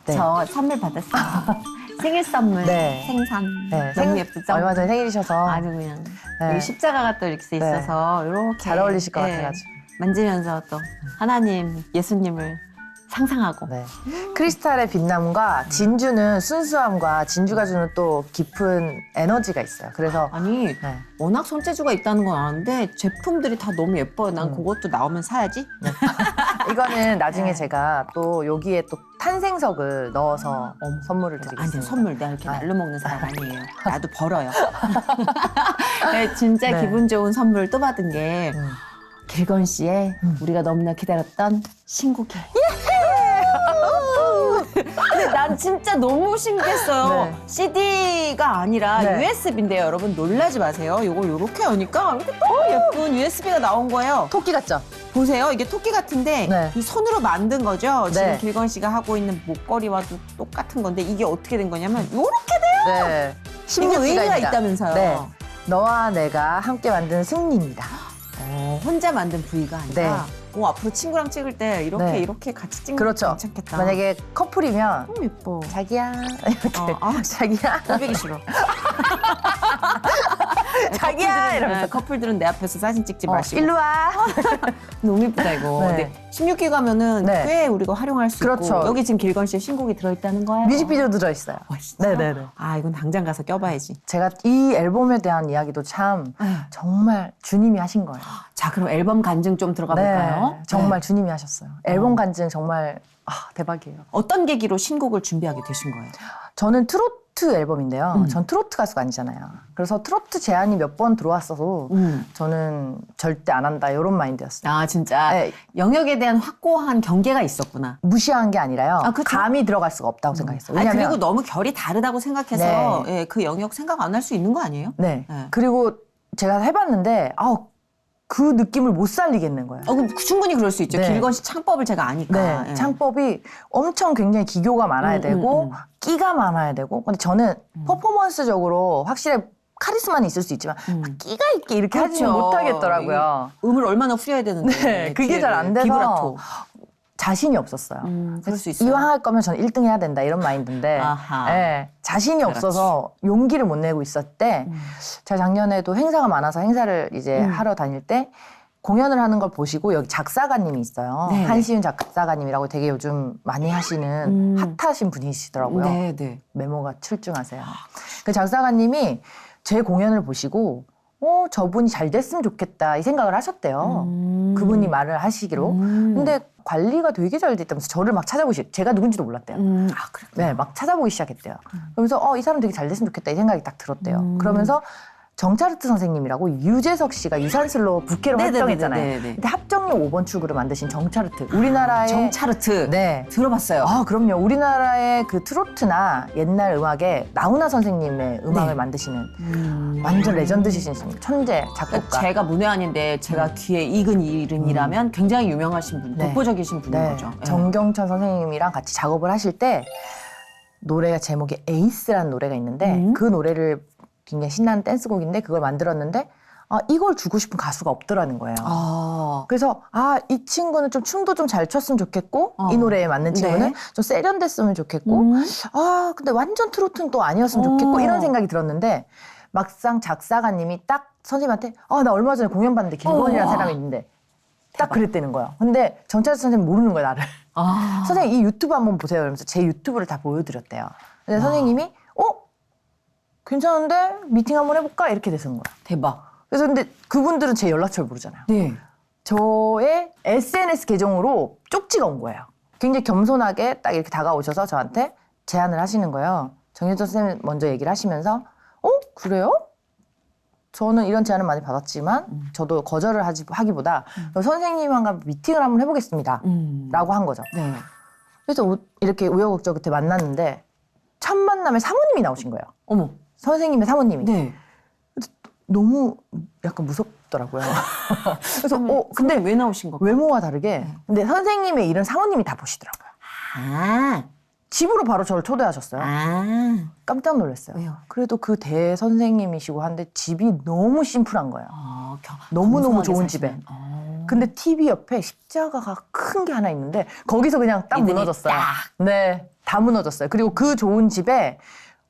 네. 저 선물 받았어요. 생일 선물. 네. 생선. 네, 너무 예쁘죠? 얼마 전에 생일이셔서 아주 그냥 네. 여기 십자가가 또 이렇게 돼 있어서 이렇게 잘 어울리실 것 네, 같아가지고. 만지면서 또 하나님, 예수님을 상상하고. 네. 크리스탈의 빛남과 진주는 순수함과 진주가 주는 또 깊은 에너지가 있어요. 그래서 아니 네. 워낙 손재주가 있다는 건 아는데 제품들이 다 너무 예뻐요. 난 그것도 나오면 사야지. 이거는 나중에 네. 제가 또 여기에 또 탄생석을 넣어서 선물을 아니 드리겠습니다. 선물 내가 이렇게 아. 날로 먹는 사람 아니에요. 나도 벌어요. 네, 진짜 네. 기분 좋은 선물 또 받은 게 길건 씨의 우리가 너무나 기다렸던 신곡이에요. 근데 나 난 진짜 너무 신기했어요. 네. CD가 아니라 네. USB인데요. 여러분 놀라지 마세요. 이걸 이렇게 여니까 이렇게 너무 예쁜 USB가 나온 거예요. 토끼 같죠? 보세요. 이게 토끼 같은데 네. 이 손으로 만든 거죠. 지금 네. 길건 씨가 하고 있는 목걸이와도 똑같은 건데 이게 어떻게 된 거냐면 이렇게 돼요. 네. 이게 의미가 16기가입니다. 있다면서요. 네. 너와 내가 함께 만든 승리입니다. 혼자 만든 V가 아니라 네. 앞으로 친구랑 찍을 때 이렇게 네. 이렇게 같이 찍는 그렇죠. 거 괜찮겠다. 만약에 커플이면 너무 예뻐. 자기야 이렇게 자기야 꼴보기 싫어. 자기야 커플들은, 이러면서 커플들은 내 앞에서 사진 찍지 마시고. 일로 와. 너무 예쁘다 이거. 네. 근데 16기가면은 네. 꽤 우리가 활용할 수 그렇죠. 있고 여기 지금 길건 씨의 신곡이 들어있다는 거예요. 뮤직비디오도 들어있어요. 와, 진짜? 네네네. 아 이건 당장 가서 껴봐야지. 제가 이 앨범에 대한 이야기도 참 정말 주님이 하신 거예요. 자 그럼 앨범 간증 좀 들어가 볼까요? 네, 정말 주님이 하셨어요. 앨범 간증 정말 대박이에요. 어떤 계기로 신곡을 준비하게 되신 거예요? 저는 트로트 앨범인데요. 전 트로트 가수가 아니잖아요. 그래서 트로트 제안이 몇 번 들어왔어서 저는 절대 안 한다 이런 마인드였어요. 아 진짜 네. 영역에 대한 확고한 경계가 있었구나. 무시한 게 아니라요. 아, 그쵸? 감이 들어갈 수가 없다고 생각했어요. 아니, 왜냐면 그리고 너무 결이 다르다고 생각해서 예, 그 영역 생각 안 할 수 있는 거 아니에요? 네. 네. 그리고 제가 해봤는데 그 느낌을 못 살리겠는 거예요. 그럼 충분히 그럴 수 있죠. 네. 길건 씨 창법을 제가 아니까. 네, 예. 창법이 엄청 굉장히 기교가 많아야 되고 끼가 많아야 되고 근데 저는 퍼포먼스적으로 확실히 카리스마는 있을 수 있지만 끼가 있게 이렇게 하지는 그렇죠. 못하겠더라고요. 음을 얼마나 후려야 되는데. 네, 그게 잘 안 돼서 비브라토. 자신이 없었어요. 그럴 수 있어요. 이왕 할 거면 저는 1등 해야 된다 이런 마인드인데 아하. 네, 자신이 없어서 용기를 못 내고 있을 때 제가 작년에도 행사가 많아서 행사를 이제 하러 다닐 때 공연을 하는 걸 보시고 여기 작사가님이 있어요. 네. 한시윤 작사가님이라고 되게 요즘 많이 하시는 핫하신 분이시더라고요. 네, 네. 메모가 출중하세요. 그 작사가님이 제 공연을 보시고 저분이 잘 됐으면 좋겠다 이 생각을 하셨대요. 그분이 말을 하시기로. 근데 관리가 되게 잘 됐다면서 저를 막 제가 누군지도 몰랐대요. 아, 그래. 네, 막 찾아보기 시작했대요. 그러면서 이 사람 되게 잘 됐으면 좋겠다 이 생각이 딱 들었대요. 그러면서 정차르트 선생님이라고 유재석 씨가 유산슬로 부캐로 네네네네네. 활동했잖아요. 근데 합정역 5번 출구를 만드신 정차르트. 우리나라의 정차르트. 네. 들어봤어요. 그럼요. 우리나라의 그 트로트나 옛날 음악에 나훈아 선생님의 음악을 만드시는 완전 레전드시신 천재 작곡가. 제가 문외한인데 제가 귀에 익은 이름이라면 굉장히 유명하신 분, 네. 독보적이신 분인 네. 거죠. 예. 정경천 선생님이랑 같이 작업을 하실 때 노래가 제목이 에이스라는 노래가 있는데 그 노래를 굉장히 신나는 댄스곡인데 그걸 만들었는데 이걸 주고 싶은 가수가 없더라는 거예요. 그래서 이 친구는 좀 춤도 좀 잘 췄으면 좋겠고 이 노래에 맞는 친구는 네. 좀 세련됐으면 좋겠고 근데 완전 트로트는 또 아니었으면 좋겠고 이런 생각이 들었는데 막상 작사가님이 딱 선생님한테 나 얼마 전에 공연 봤는데 길건이라는 사람이 있는데 딱 그랬다는 거예요. 근데 정차르 선생님 모르는 거예요, 나를. 선생님 이 유튜브 한번 보세요. 이러면서 제 유튜브를 다 보여드렸대요. 근데 선생님이 괜찮은데 미팅 한번 해볼까? 이렇게 되는 거야. 대박. 그래서 근데 그분들은 제 연락처를 모르잖아요. 네. 저의 SNS 계정으로 쪽지가 온 거예요. 굉장히 겸손하게 딱 이렇게 다가오셔서 저한테 제안을 하시는 거예요. 정효정 선생님 먼저 얘기를 하시면서 그래요? 저는 이런 제안을 많이 받았지만 저도 거절을 하기보다 선생님과 미팅을 한번 해보겠습니다. 라고 한 거죠. 네. 그래서 이렇게 우여곡절 끝에 만났는데 첫 만남에 사모님이 나오신 거예요. 어머. 선생님의 사모님이. 네. 너무 약간 무섭더라고요. 그래서 근데 왜 나오신 거예요? 외모와 다르게 근데 선생님의 일은 사모님이 다 보시더라고요. 집으로 바로 저를 초대하셨어요. 깜짝 놀랐어요. 왜요? 그래도 그 대선생님이시고 한데 집이 너무 심플한 거예요. 너무너무 겸손하게 좋은 사시는. 집에. 근데 TV 옆에 십자가가 큰 게 하나 있는데 거기서 그냥 딱 이든이 무너졌어요. 딱. 네, 다 무너졌어요. 그리고 그 좋은 집에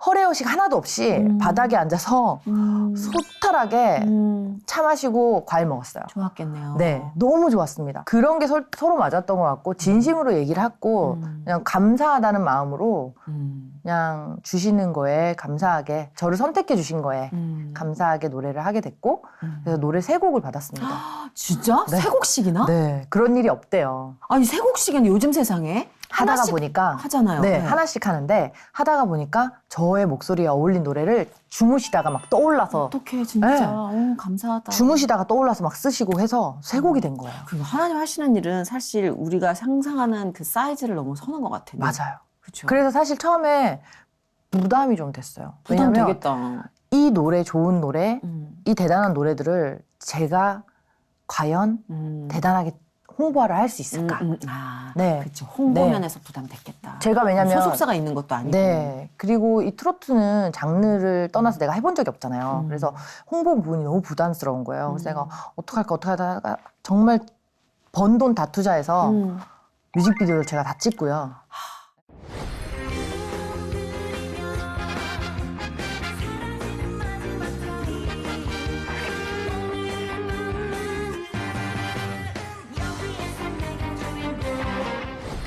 허례허식 하나도 없이 바닥에 앉아서 소탈하게 차 마시고 과일 먹었어요. 좋았겠네요. 네, 너무 좋았습니다. 그런 게 서로 맞았던 것 같고 진심으로 얘기를 했고 그냥 감사하다는 마음으로 그냥 주시는 거에 감사하게 저를 선택해 주신 거에 감사하게 노래를 하게 됐고 그래서 노래 3곡을 받았습니다. 진짜? 네. 3곡씩이나? 네, 그런 일이 없대요. 아니 3곡씩은 요즘 세상에 하다가 하나씩 보니까 하잖아요. 네, 하나씩 하는데 하다가 보니까 저의 목소리에 어울린 노래를 주무시다가 막 떠올라서 어떡해 진짜. 네. 감사하다. 주무시다가 떠올라서 막 쓰시고 해서 3곡이 된 거예요. 그리고 하나님 하시는 일은 사실 우리가 상상하는 그 사이즈를 너무 서는 것 같아요. 맞아요. 그쵸. 그래서 사실 처음에 부담이 좀 됐어요. 부담 왜냐면 되겠다. 이 노래, 좋은 노래, 음. 이 대단한 노래들을 제가 과연 대단하게 홍보를 할 수 있을까? 아, 네. 그렇죠. 홍보 네. 면에서 부담됐겠다. 제가 왜냐면 소속사가 있는 것도 아니고. 네. 그리고 이 트로트는 장르를 떠나서 내가 해본 적이 없잖아요. 그래서 홍보 부분이 너무 부담스러운 거예요. 그래서 내가 어떻게 하다가 정말 번 돈 다 투자해서 뮤직비디오를 제가 다 찍고요.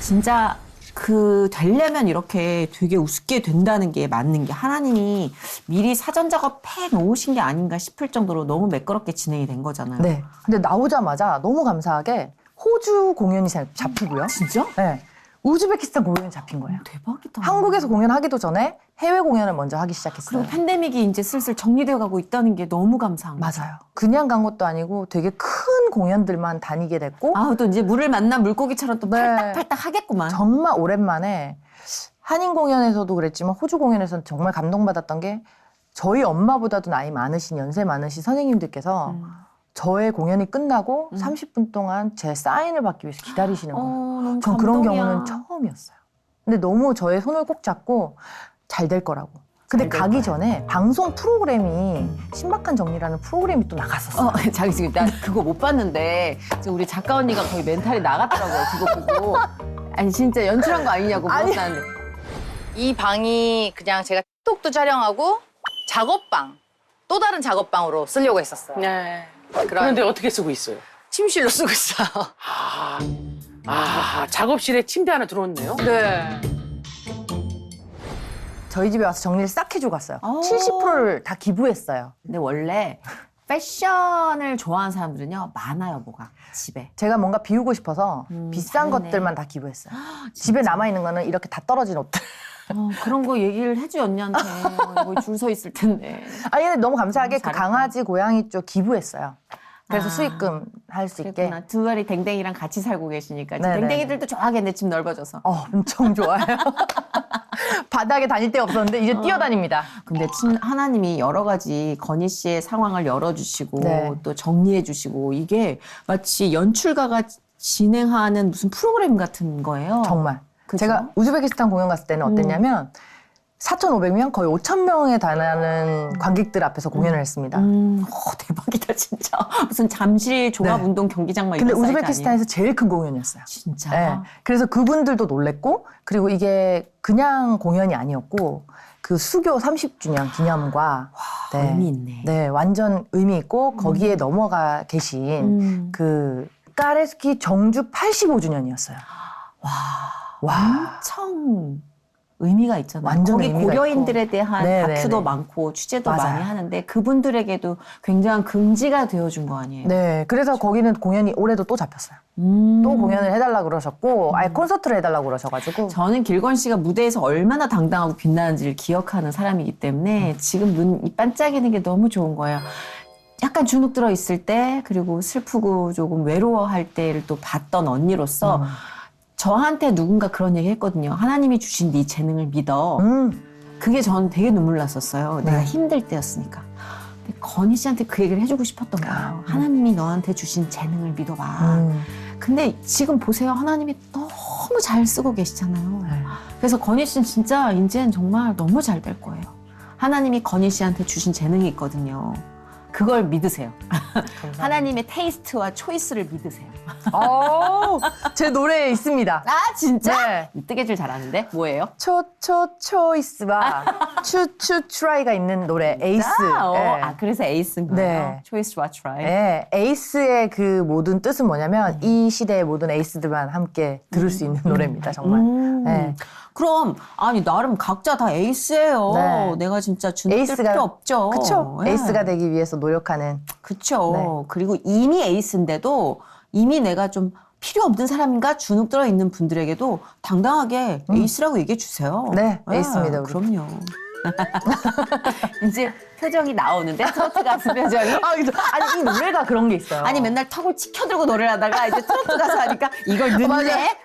진짜 그 되려면 이렇게 되게 우습게 된다는 게 맞는 게 하나님이 미리 사전 작업해 놓으신 게 아닌가 싶을 정도로 너무 매끄럽게 진행이 된 거잖아요. 네. 근데 나오자마자 너무 감사하게 호주 공연이 잡히고요. 진짜? 네. 우즈베키스탄 공연이 잡힌 거예요. 대박이다. 한국에서 공연하기도 전에 해외 공연을 먼저 하기 시작했어요. 그리고 팬데믹이 이제 슬슬 정리되어 가고 있다는 게 너무 감사한 거죠. 맞아요. 그냥 간 것도 아니고 되게 큰 공연들만 다니게 됐고 아, 또 이제 물을 만난 물고기처럼 또 네. 팔딱팔딱 하겠구만. 정말 오랜만에 한인 공연에서도 그랬지만 호주 공연에서는 정말 감동받았던 게 저희 엄마보다도 나이 많으신 연세 많으신 선생님들께서 저의 공연이 끝나고 30분 동안 제 사인을 받기 위해서 기다리시는 거예요. 너무 전 그런 감동이야. 경우는 처음이었어요. 근데 너무 저의 손을 꼭 잡고 잘 될 거라고. 근데 잘될 가기 거야. 전에 방송 프로그램이 신박한 정리라는 프로그램이 또 나갔었어요. 자기 지금 나 그거 못 봤는데 지금 우리 작가 언니가 거의 멘탈이 나갔더라고요. 그거 보고. 아니 진짜 연출한 거 아니냐고 아니. 물었다는데. 이 방이 그냥 제가 톡도 촬영하고 작업방, 또 다른 작업방으로 쓰려고 했었어요. 네. 그런 그런데 어떻게 쓰고 있어요? 침실로 쓰고 있어요. 작업실에 침대 하나 들어왔네요. 네. 저희 집에 와서 정리를 싹 해주고 갔어요. 오. 70%를 다 기부했어요. 근데 원래 패션을 좋아하는 사람들은요 많아요 뭐가 집에. 제가 뭔가 비우고 싶어서 비싼 잘했네. 것들만 다 기부했어요. 집에 남아있는 거는 이렇게 다 떨어진 옷들. 그런 거 얘기를 해줘 언니한테. 이거 줄 서 있을 텐데. 아니 근데 너무 감사하게 그 잘했다. 강아지, 고양이 쪽 기부했어요. 그래서 아. 수익금 할 수 있게. 그랬구나. 두 마리 댕댕이랑 같이 살고 계시니까 지금 네네네. 댕댕이들도 좋아하겠네 집 넓어져서. 엄청 좋아요. 바닥에 다닐 데 없었는데 이제 뛰어다닙니다. 근데 하나님이 여러 가지 건희 씨의 상황을 열어주시고 네. 또 정리해주시고 이게 마치 연출가가 진행하는 무슨 프로그램 같은 거예요. 정말. 그죠? 제가 우즈베키스탄 공연 갔을 때는 어땠냐면 4,500명, 거의 5,000명에 달하는 관객들 앞에서 공연을 했습니다. 대박이다 진짜. 무슨 잠실 종합운동 경기장 막 근데 이런 사이즈 우즈베키스탄에서 제일 큰 공연이었어요. 아니에요? 진짜. 네. 그래서 그분들도 놀랬고, 그리고 이게 그냥 공연이 아니었고, 그 수교 30주년 기념과 의미 있네. 네, 완전 의미 있고 거기에 넘어가 계신 그 까레스키 정주 85주년이었어요. 와. 엄청 의미가 있잖아요. 완전 거기 의미가 고려인들에 있고. 대한 네네네. 다큐도 많고 취재도 맞아요. 많이 하는데 그분들에게도 굉장한 긍지가 되어준 거 아니에요? 네, 그래서 거기는 공연이 올해도 또 잡혔어요. 또 공연을 해달라고 그러셨고, 아예 콘서트를 해달라고 그러셔가지고. 저는 길건 씨가 무대에서 얼마나 당당하고 빛나는지를 기억하는 사람이기 때문에 지금 눈이 반짝이는 게 너무 좋은 거예요. 약간 주눅 들어 있을 때 그리고 슬프고 조금 외로워할 때를 또 봤던 언니로서 저한테 누군가 그런 얘기 했거든요. 하나님이 주신 네 재능을 믿어. 그게 전 되게 눈물 났었어요. 내가 힘들 때였으니까. 근데 건희 씨한테 그 얘기를 해주고 싶었던 거예요. 하나님이 너한테 주신 재능을 믿어봐. 근데 지금 보세요. 하나님이 너무 잘 쓰고 계시잖아요. 네. 그래서 건희 씨는 진짜 이제는 정말 너무 잘 될 거예요. 하나님이 건희 씨한테 주신 재능이 있거든요. 그걸 믿으세요. 하나님의 테이스트와 초이스를 믿으세요. 제 노래에 있습니다. 아 진짜? 네. 뜨개질 잘하는데 뭐예요? 초이스와 트라이가 있는 노래, 에이스. 네. 그래서 에이스인 거예요. 네. 초이스와 트라이. 네, 에이스의 그 모든 뜻은 뭐냐면 이 시대의 모든 에이스들만 함께 들을 수 있는 노래입니다, 정말. 네. 그럼 아니 나름 각자 다 에이스예요. 네. 내가 진짜 주눅 들 필요 없죠. 그쵸? 네. 에이스가 되기 위해서 노력하는. 그쵸. 네. 그리고 이미 에이스인데도 이미 내가 좀 필요 없는 사람인가 주눅 들어 있는 분들에게도 당당하게 에이스라고 얘기해 주세요. 네, 에이스입니다, 우리. 그럼요. 이제 표정이 나오는데 트로트 가수 표정이. 아니, 이 노래가 그런 게 있어요. 아니 맨날 턱을 치켜들고 노래를 하다가 이제 트로트 가수 하니까 이걸 맞아요. 늦네.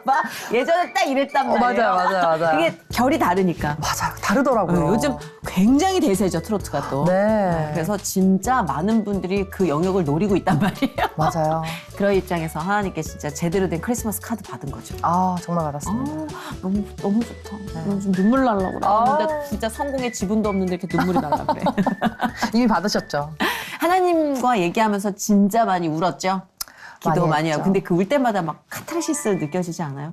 봐. 예전에 딱 이랬단 말이에요. 맞아요. 그게 결이 다르니까. 맞아요. 다르더라고요. 요즘 굉장히 대세죠, 트로트가 또. 네. 그래서 진짜 많은 분들이 그 영역을 노리고 있단 말이에요. 맞아요. 그런 입장에서 하나님께 진짜 제대로 된 크리스마스 카드 받은 거죠. 아, 정말 받았습니다. 너무 좋다. 난 좀 눈물 날라고 그래. 진짜 성공의 지분도 없는데 이렇게 눈물이 날라 그래. 이미 받으셨죠? 하나님과 얘기하면서 진짜 많이 울었죠. 기도 많이 많이 하고. 했죠. 근데 그 울 때마다 막 카타르시스 느껴지지 않아요?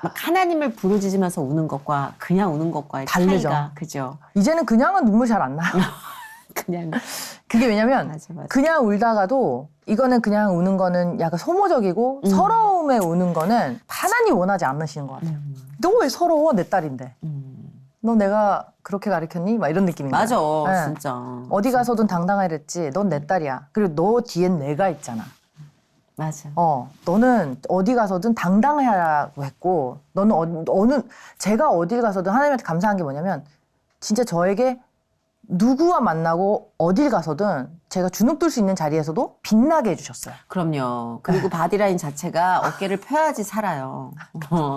막 하나님을 부르짖으면서 우는 것과 그냥 우는 것과의 다르죠. 차이가 그죠? 이제는 그냥은 눈물 잘 안 나요. 그냥 그게 왜냐면 맞아. 그냥 울다가도 이거는 그냥 우는 거는 약간 소모적이고 서러움에 우는 거는 하나님 원하지 않으시는 것 같아요. 너 왜 서러워? 내 딸인데. 너 내가 그렇게 가르쳤니? 막 이런 느낌인 거예요. 맞아, 네. 진짜. 어디 가서든 당당하랬지. 넌 내 딸이야. 그리고 너 뒤엔 내가 있잖아. 맞아. 너는 어디 가서든 당당하라고 했고, 너는 제가 어딜 가서든 하나님한테 감사한 게 뭐냐면, 진짜 저에게 누구와 만나고 어딜 가서든 제가 주눅 들 수 있는 자리에서도 빛나게 해주셨어요. 그럼요. 그리고 바디라인 자체가 어깨를 펴야지 살아요.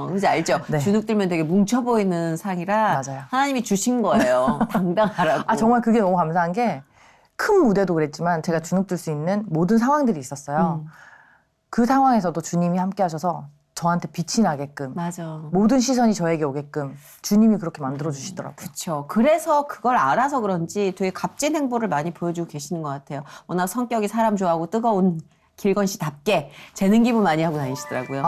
그지 알죠? 네. 주눅 들면 되게 뭉쳐 보이는 상이라 맞아요. 하나님이 주신 거예요. 당당하라고. 아, 정말 그게 너무 감사한 게, 큰 무대도 그랬지만 제가 주눅 들 수 있는 모든 상황들이 있었어요. 그 상황에서도 주님이 함께 하셔서 저한테 빛이 나게끔, 맞아. 모든 시선이 저에게 오게끔 주님이 그렇게 만들어주시더라고요. 그렇죠. 그래서 그걸 알아서 그런지 되게 값진 행보를 많이 보여주고 계시는 것 같아요. 워낙 성격이 사람 좋아하고 뜨거운 길건 씨답게 재능 기부 많이 하고 다니시더라고요.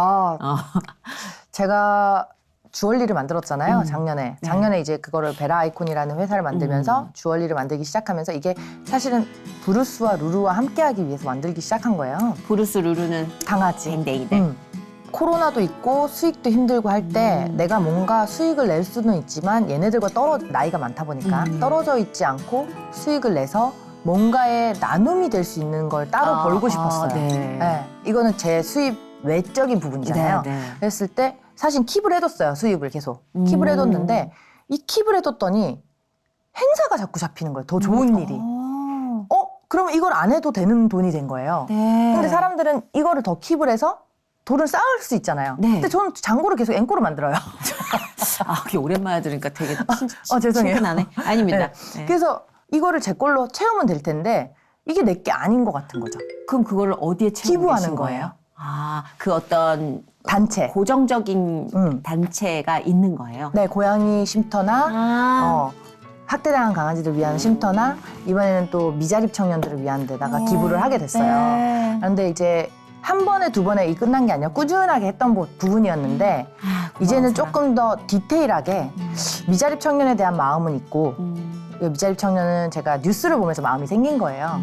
제가 주얼리를 만들었잖아요, 작년에. 작년에 이제 그거를 베라 아이콘이라는 회사를 만들면서 주얼리를 만들기 시작하면서 이게 사실은 브루스와 루루와 함께하기 위해서 만들기 시작한 거예요. 브루스 루루는 강아지. 댕댕이들. 코로나도 있고 수익도 힘들고 할 때 내가 뭔가 수익을 낼 수는 있지만 얘네들과 나이가 많다 보니까 떨어져 있지 않고 수익을 내서 뭔가의 나눔이 될 수 있는 걸 따로 벌고 싶었어요. 네. 네. 이거는 제 수입 외적인 부분이잖아요. 네. 그랬을 때 사실 킵을 해뒀어요. 수입을 계속. 킵을 해뒀는데 이 킵을 해뒀더니 행사가 자꾸 잡히는 거예요. 더 좋은 일이. 그럼 이걸 안 해도 되는 돈이 된 거예요. 네. 근데 사람들은 이거를 더 킵을 해서 돈을 쌓을 수 있잖아요. 네. 근데 저는 장고를 계속 앵꼬로 만들어요. 그게 오랜만에 들으니까 되게 죄송해요. 친근하네. 아닙니다. 네. 네. 그래서 이거를 제 걸로 채우면 될 텐데 이게 내 게 아닌 것 같은 거죠. 그럼 그걸 어디에 채우고 기부하는 계신 거예요. 그 어떤 단체. 고정적인 단체가 있는 거예요. 네, 고양이 쉼터나 학대당한 강아지들 위한 쉼터나 이번에는 또 미자립 청년들을 위한 데다가 기부를 하게 됐어요. 네. 그런데 이제 한 번에 두 번에 이 끝난 게 아니라 꾸준하게 했던 부분이었는데 이제는 조금 더 디테일하게 미자립 청년에 대한 마음은 있고 미자립 청년은 제가 뉴스를 보면서 마음이 생긴 거예요.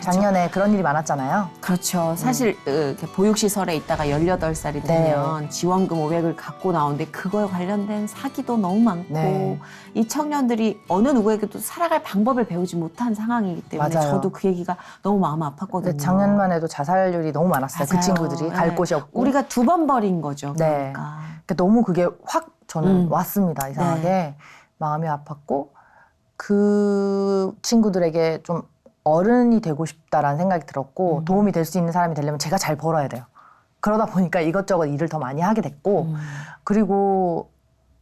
작년에 그런 일이 많았잖아요. 그렇죠. 사실 이렇게 보육시설에 있다가 18살이 되면 지원금 500을 갖고 나오는데 그거에 관련된 사기도 너무 많고 네. 이 청년들이 어느 누구에게도 살아갈 방법을 배우지 못한 상황이기 때문에 맞아요. 저도 그 얘기가 너무 마음 아팠거든요. 근데 작년만 해도 자살률이 너무 많았어요. 그 맞아요. 친구들이 갈 네. 곳이 없고. 우리가 2번 버린 거죠. 네. 그러니까. 그러니까 너무 그게 확 저는 왔습니다. 이상하게. 마음이 아팠고 그 친구들에게 좀 어른이 되고 싶다라는 생각이 들었고 도움이 될 수 있는 사람이 되려면 제가 잘 벌어야 돼요. 그러다 보니까 이것저것 일을 더 많이 하게 됐고 그리고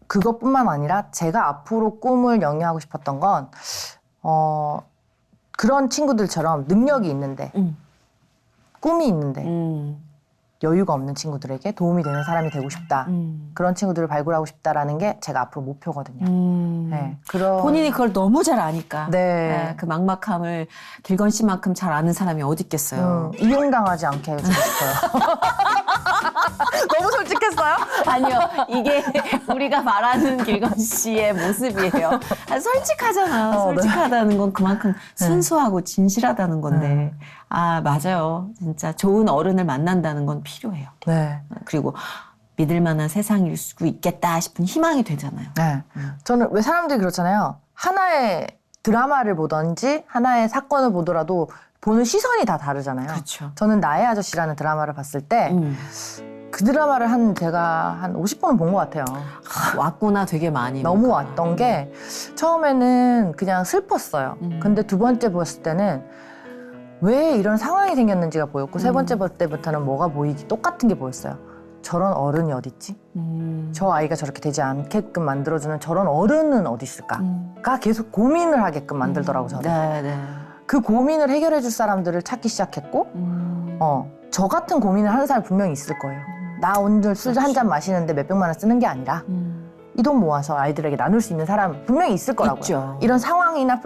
그것뿐만 아니라 제가 앞으로 꿈을 영위하고 싶었던 건 그런 친구들처럼 능력이 있는데 꿈이 있는데 여유가 없는 친구들에게 도움이 되는 사람이 되고 싶다. 그런 친구들을 발굴하고 싶다라는 게 제가 앞으로 목표거든요. 네, 본인이 그걸 너무 잘 아니까 네. 그 막막함을 길건 씨만큼 잘 아는 사람이 어디 있겠어요. 이용당하지 않게 해주고 싶어요. 너무 솔직했어요? 아니요, 이게 우리가 말하는 길건 씨의 모습이에요. 솔직하잖아. 솔직하다는 건 그만큼 순수하고 진실하다는 건데. 맞아요. 진짜 좋은 어른을 만난다는 건 필요해요. 네. 그리고 믿을 만한 세상일 수 있겠다 싶은 희망이 되잖아요. 네. 저는 왜 사람들이 그렇잖아요. 하나의 드라마를 보든지 하나의 사건을 보더라도 보는 시선이 다 다르잖아요. 그렇죠. 저는 나의 아저씨라는 드라마를 봤을 때 그 드라마를 제가 한 50번은 본 것 같아요. 왔구나 되게 많이. 너무 뭔가. 왔던 게 처음에는 그냥 슬펐어요. 근데 두 번째 봤을 때는 왜 이런 상황이 생겼는지가 보였고 세 번째 볼 때부터는 뭐가 보이기 똑같은 게 보였어요. 저런 어른이 어딨지? 저 아이가 저렇게 되지 않게끔 만들어주는 저런 어른은 어디 있을까?가 계속 고민을 하게끔 만들더라고 저는. 네. 그 고민을 해결해 줄 사람들을 찾기 시작했고 저 같은 고민을 하는 사람이 분명히 있을 거예요. 나 오늘 술 한 잔 마시는데 몇백만 원 쓰는 게 아니라 이 돈 모아서 아이들에게 나눌 수 있는 사람 분명히 있을 거라고요. 있죠. 이런 상황이나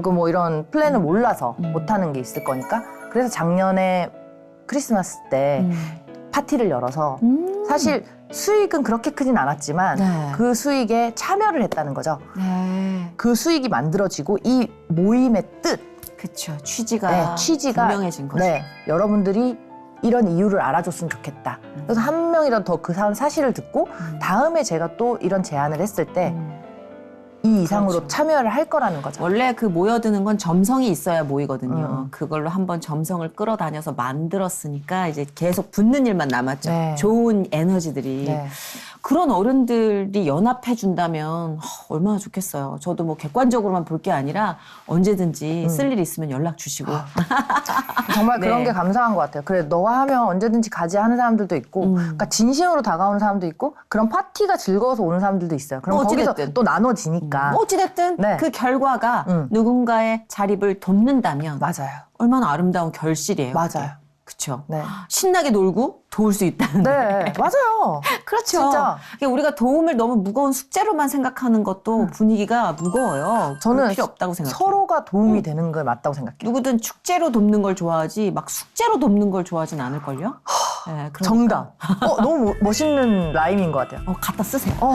뭐 이런 플랜을 몰라서 못하는 게 있을 거니까. 그래서 작년에 크리스마스 때 파티를 열어서 사실 수익은 그렇게 크진 않았지만 네. 그 수익에 참여를 했다는 거죠. 네. 그 수익이 만들어지고 이 모임의 뜻, 그쵸. 취지가 취지가 분명해진 거죠. 네, 여러분들이 이런 이유를 알아줬으면 좋겠다. 그래서 한 명이라도 더 그 사실을 듣고 다음에 제가 또 이런 제안을 했을 때 이 이상으로 그렇죠. 참여를 할 거라는 거죠. 원래 그 모여드는 건 점성이 있어야 모이거든요. 그걸로 한번 점성을 끌어다녀서 만들었으니까 이제 계속 붙는 일만 남았죠. 네. 좋은 에너지들이. 네. 그런 어른들이 연합해준다면 얼마나 좋겠어요. 저도 뭐 객관적으로만 볼 게 아니라 언제든지 쓸 일 있으면 연락 주시고. 정말 그런 네. 게 감사한 것 같아요. 그래 너와 하면 언제든지 가지 하는 사람들도 있고 그러니까 진심으로 다가오는 사람도 있고 그런 파티가 즐거워서 오는 사람들도 있어요. 그럼 거기서 어찌됐든. 또 나눠지니까. 어찌됐든 네. 그 결과가 음. 누군가의 자립을 돕는다면 맞아요. 얼마나 아름다운 결실이에요. 맞아요. 그렇죠. 네. 신나게 놀고 도울 수 있다는. 네, 맞아요. 그렇죠. 진짜. 그러니까 우리가 도움을 너무 무거운 숙제로만 생각하는 것도 분위기가 무거워요. 저는 그럴 필요 없다고 생각해요. 서로가 도움이 되는 걸 맞다고 생각해요. 누구든 축제로 돕는 걸 좋아하지 막 숙제로 돕는 걸 좋아하진 않을걸요? 네, 그러니까. 정답. 너무 멋있는 라임인 것 같아요. 갖다 쓰세요. 어,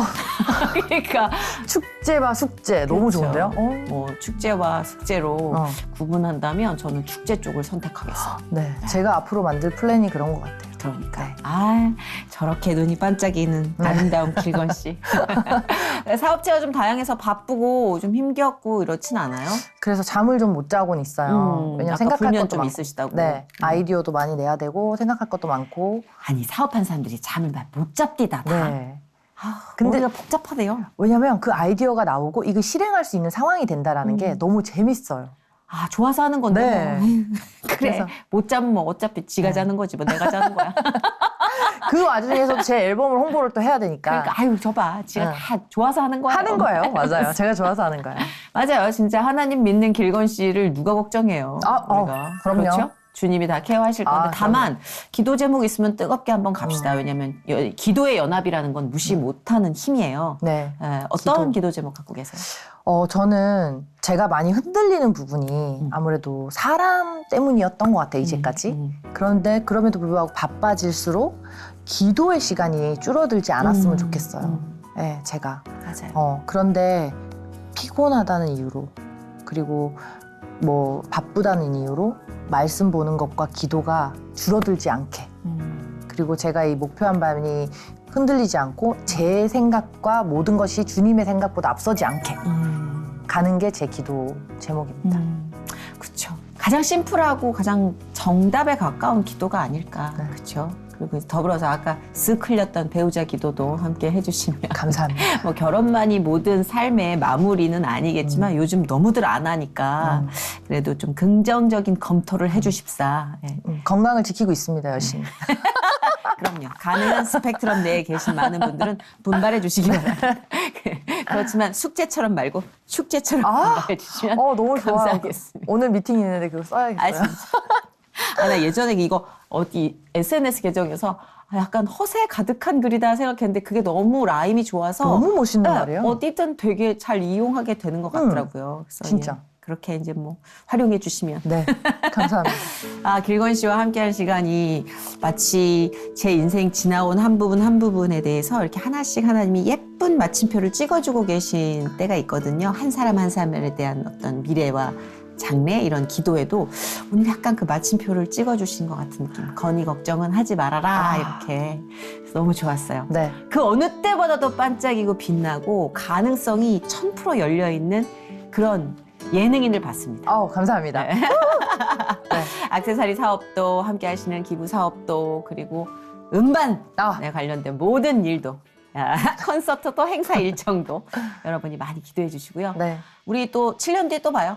그러니까 축제와 숙제 너무 그렇죠. 좋은데요? 뭐 축제와 숙제로 어. 구분한다면 저는 축제 쪽을 선택하겠어요. 네, 제가 앞으로 만들 플랜이 그런 것 같아요. 그러니까. 네. 저렇게 눈이 반짝이는 아름다운 길건 씨. 사업체가 좀 다양해서 바쁘고 좀 힘겹고 이렇진 않아요? 그래서 잠을 좀 못 자고는 있어요. 왜냐면 아까 생각할 불면 것도 좀 많고. 있으시다고. 네, 아이디어도 많이 내야 되고 생각할 것도 많고. 아니 사업한 사람들이 잠을 못 잡디다 다. 네. 근데 근데- 머리가 복잡하대요. 왜냐면 그 아이디어가 나오고 이거 실행할 수 있는 상황이 된다라는 게 너무 재밌어요. 좋아서 하는 건데. 네. 뭐. 그래. 그래서- 못 자면 뭐 어차피 지가 자는 거지 뭐 내가 자는 거야. 그 와중에서 제 앨범을 홍보를 또 해야 되니까. 그러니까 저봐 지가 네. 다 좋아서 하는 거예요. 하는 거예요. 맞아요. 제가 좋아서 하는 거예요. 맞아요. 진짜 하나님 믿는 길건 씨를 누가 걱정해요. 우리가. 그럼요. 그렇죠? 주님이 다 케어하실 건데 다만 기도 제목 있으면 뜨겁게 한번 갑시다. 왜냐하면 기도의 연합이라는 건 무시 못하는 힘이에요. 네. 어떤 기도 제목 갖고 계세요? 저는 제가 많이 흔들리는 부분이 아무래도 사람 때문이었던 것 같아요, 이제까지. 그런데 그럼에도 불구하고 바빠질수록 기도의 시간이 줄어들지 않았으면 좋겠어요. 네, 제가. 맞아요. 그런데 피곤하다는 이유로 그리고 뭐 바쁘다는 이유로 말씀 보는 것과 기도가 줄어들지 않게 그리고 제가 이 목표한 바람이 흔들리지 않고 제 생각과 모든 것이 주님의 생각보다 앞서지 않게 가는 게 제 기도 제목입니다. 그렇죠. 가장 심플하고 가장 정답에 가까운 기도가 아닐까. 네. 그렇죠. 그리고 더불어서 아까 쓱 흘렸던 배우자 기도도 함께 해주시면 감사합니다. 뭐 결혼만이 모든 삶의 마무리는 아니겠지만 요즘 너무들 안 하니까 그래도 좀 긍정적인 검토를 해주십사. 예. 건강을 지키고 있습니다, 열심히. 그럼요. 가능한 스펙트럼 내에 계신 많은 분들은 분발해 주시기 바랍니다. 그렇지만 숙제처럼 말고 축제처럼 분발해 주시면 너무 좋아요. 감사하겠습니다. 오늘 미팅 있는데 그거 써야겠어요. 진짜. 나 예전에 이거 어디 SNS 계정에서 약간 허세 가득한 글이다 생각했는데 그게 너무 라임이 좋아서 너무 멋있는 네, 말이에요. 어디든 되게 잘 이용하게 되는 것 같더라고요. 그래서 진짜. 그렇게 이제 뭐 활용해 주시면. 네, 감사합니다. 길건 씨와 함께할 시간이 마치 제 인생 지나온 한 부분 한 부분에 대해서 이렇게 하나씩 하나님이 예쁜 마침표를 찍어주고 계신 때가 있거든요. 한 사람 한 사람에 대한 어떤 미래와 장래 이런 기도에도 오늘 약간 그 마침표를 찍어주신 것 같은 느낌. 건이 걱정은 하지 말아라 이렇게. 그래서 너무 좋았어요. 네. 그 어느 때보다도 반짝이고 빛나고 가능성이 1000% 열려있는 그런 예능인을 봤습니다. 감사합니다. 네. 액세서리 사업도 함께 하시는 기부 사업도 그리고 음반 관련된 모든 일도 콘서트도 행사 일정도 여러분이 많이 기도해 주시고요. 네. 우리 또 7년 뒤에 또 봐요.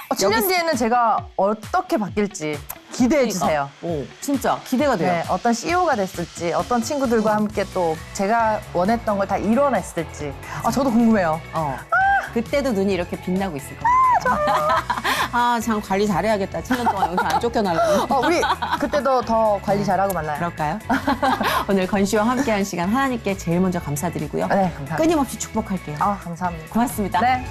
7년 뒤에는 제가 어떻게 바뀔지 기대해 주세요. 오, 진짜 기대가 돼요. 네, 어떤 CEO가 됐을지, 어떤 친구들과 함께 또 제가 원했던 걸 다 이뤄냈을지. 저도 궁금해요. 그때도 눈이 이렇게 빛나고 있을 거예요. 참 관리 잘해야겠다. 7년 동안 여기서 안 쫓겨나려고. 우리 그때도 더 관리 잘하고 만나요. 그럴까요? 오늘 건 씨와 함께한 시간 하나님께 제일 먼저 감사드리고요. 네, 감사합니다. 끊임없이 축복할게요. 감사합니다. 고맙습니다. 네.